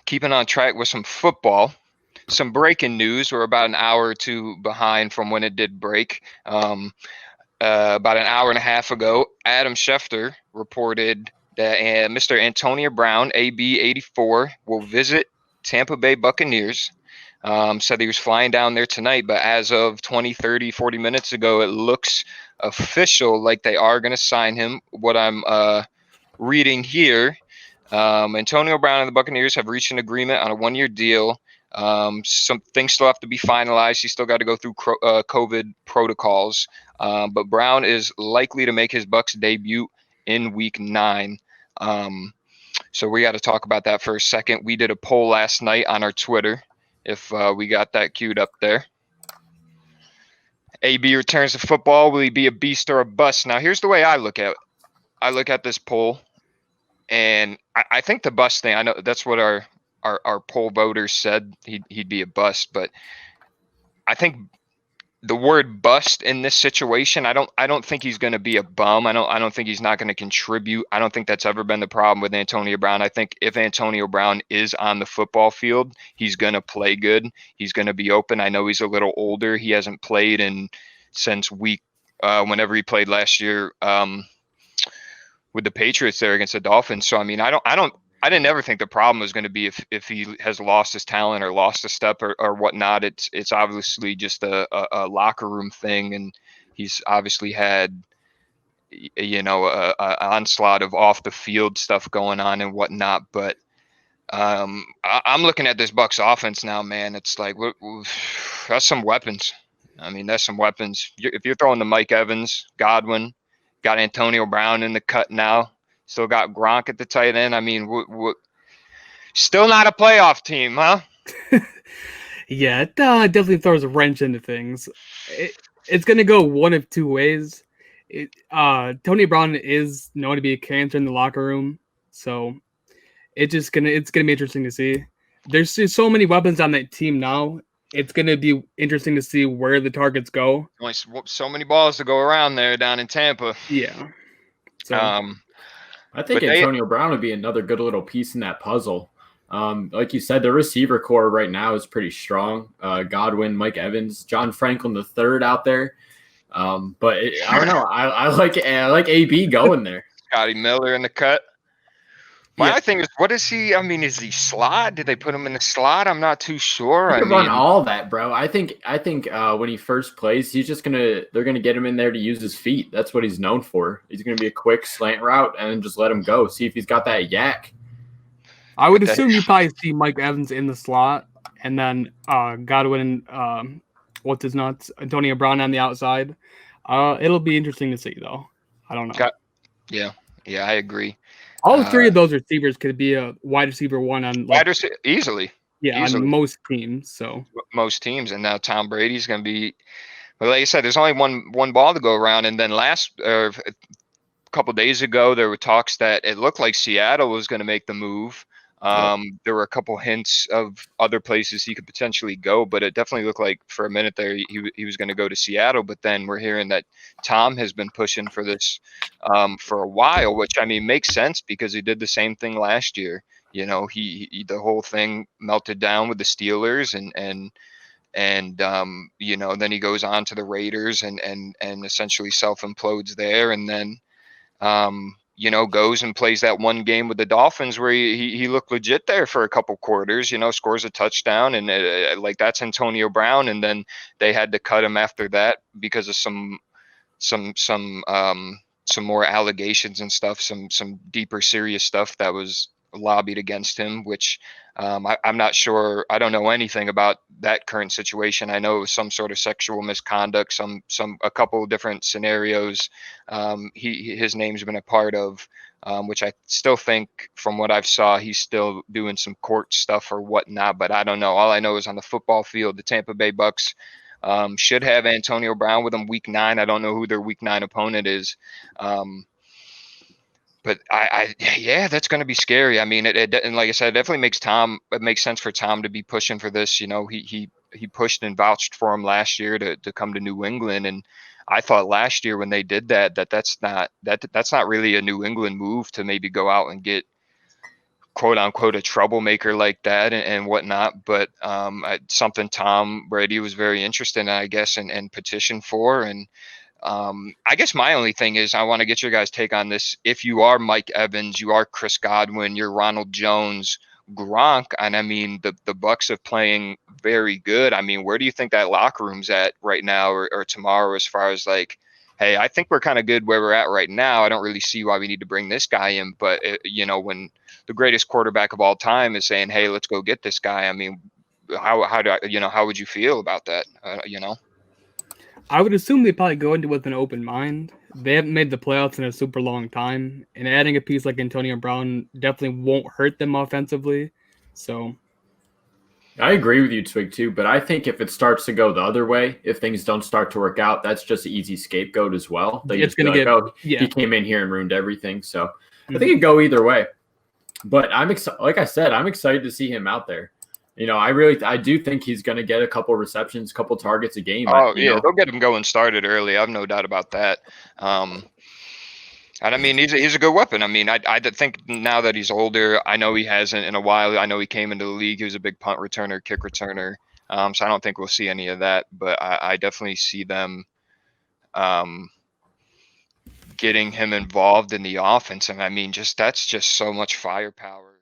keeping on track with some football. Some breaking news. We're about an hour or two behind from when it did break. About an hour and a half ago, Adam Schefter reported that Mr. Antonio Brown, AB 84, will visit Tampa Bay Buccaneers. Said he was flying down there tonight, but as of 20, 30, 40 minutes ago, it looks official, like they are going to sign him. What I'm reading here, Antonio Brown and the Buccaneers have reached an agreement on a one-year deal. Some things still have to be finalized. He's still got to go through COVID protocols. But Brown is likely to make his Bucs debut in Week 9. So we got to talk about that for a second. We did a poll last night on our Twitter, if we got that queued up there. AB returns to football. Will he be a beast or a bust? Now, here's the way I look at it. I look at this poll, and I think the bust thing, I know that's what our poll voters said. He'd be a bust, but I think the word bust in this situation, I don't think he's going to be a bum. I don't think he's not going to contribute. I don't think that's ever been the problem with Antonio Brown. I think if Antonio Brown is on the football field, he's going to play good. He's going to be open. I know he's a little older. He hasn't played since whenever he played last year with the Patriots there against the Dolphins. So I mean, I didn't ever think the problem was going to be if he has lost his talent or lost a step or whatnot. It's obviously just a locker room thing, and he's obviously had a onslaught of off the field stuff going on and whatnot. But I'm looking at this Bucs offense now, man. It's like that's some weapons. I mean, that's some weapons. If you're throwing to Mike Evans, Godwin, got Antonio Brown in the cut now. Still got Gronk at the tight end. I mean, still not a playoff team, huh? Yeah, it definitely throws a wrench into things. It's going to go one of two ways. Tony Brown is known to be a cancer in the locker room, so it's gonna be interesting to see. There's just so many weapons on that team now. It's going to be interesting to see where the targets go. Only so many balls to go around there down in Tampa. Yeah. So. I think Antonio Brown would be another good little piece in that puzzle. Like you said, the receiver core right now is pretty strong. Godwin, Mike Evans, John Franklin III out there. But I don't know. I like AB going there. Scotty Miller in the cut. My thing is, what is he? I mean, is he slot? Did they put him in the slot? I'm not too sure. He can run all that, bro. I think when he first plays, they're gonna get him in there to use his feet. That's what he's known for. He's gonna be a quick slant route and then just let him go. See if he's got that yak. I would assume you probably see Mike Evans in the slot, and then Godwin and Antonio Brown on the outside. It'll be interesting to see, though. I don't know. Yeah, I agree. All three of those receivers could be a wide receiver one on easily. Yeah, easily. On most teams. So most teams, and now Tom Brady's going to be. Well, like I said, there's only one ball to go around, and then a couple of days ago, there were talks that it looked like Seattle was going to make the move. There were a couple hints of other places he could potentially go, but it definitely looked like for a minute there he was going to go to Seattle. But then we're hearing that Tom has been pushing for this for a while, which I mean makes sense because he did the same thing last year. You know, he the whole thing melted down with the Steelers and then he goes on to the Raiders and essentially self implodes there, and then goes and plays that one game with the Dolphins where he looked legit there for a couple quarters, scores a touchdown, and that's Antonio Brown. And then they had to cut him after that because of some more allegations and stuff, some deeper serious stuff that was lobbied against him, which I'm not sure. I don't know anything about that current situation. I know it was some sort of sexual misconduct, a couple of different scenarios. His name's been a part of, which I still think, from what I've saw, he's still doing some court stuff or whatnot. But I don't know. All I know is on the football field, the Tampa Bay Bucs should have Antonio Brown with them Week 9. I don't know who their Week 9 opponent is. But that's going to be scary. I mean, and like I said, it definitely makes sense for Tom to be pushing for this. He pushed and vouched for him last year to come to New England. And I thought last year when they did that's not really a New England move to maybe go out and get quote unquote a troublemaker like that and whatnot, but something Tom Brady was very interested in, I guess, and petitioned for. And I guess my only thing is I want to get your guys' take on this. If you are Mike Evans, you are Chris Godwin, you're Ronald Jones, Gronk, and I mean the Bucs are playing very good. I mean, where do you think that locker room's at right now or tomorrow as far as like, hey, I think we're kind of good where we're at right now. I don't really see why we need to bring this guy in, but when the greatest quarterback of all time is saying, hey, let's go get this guy. I mean, how would you feel about that? I would assume they probably go into it with an open mind. They haven't made the playoffs in a super long time, and adding a piece like Antonio Brown definitely won't hurt them offensively. So I agree with you, Twig, too, but I think if it starts to go the other way, if things don't start to work out, that's just an easy scapegoat as well. They it's just be going to like, get he came in here and ruined everything. So I think it'd go either way. But like I said, I'm excited to see him out there. I do think he's going to get a couple receptions, couple targets a game. Oh, they'll get him going started early. I have no doubt about that. And I mean, he's a good weapon. I mean, I think now that he's older, I know he hasn't in a while. I know he came into the league. He was a big punt returner, kick returner. So I don't think we'll see any of that. But I definitely see them getting him involved in the offense. And I mean, that's just so much firepower.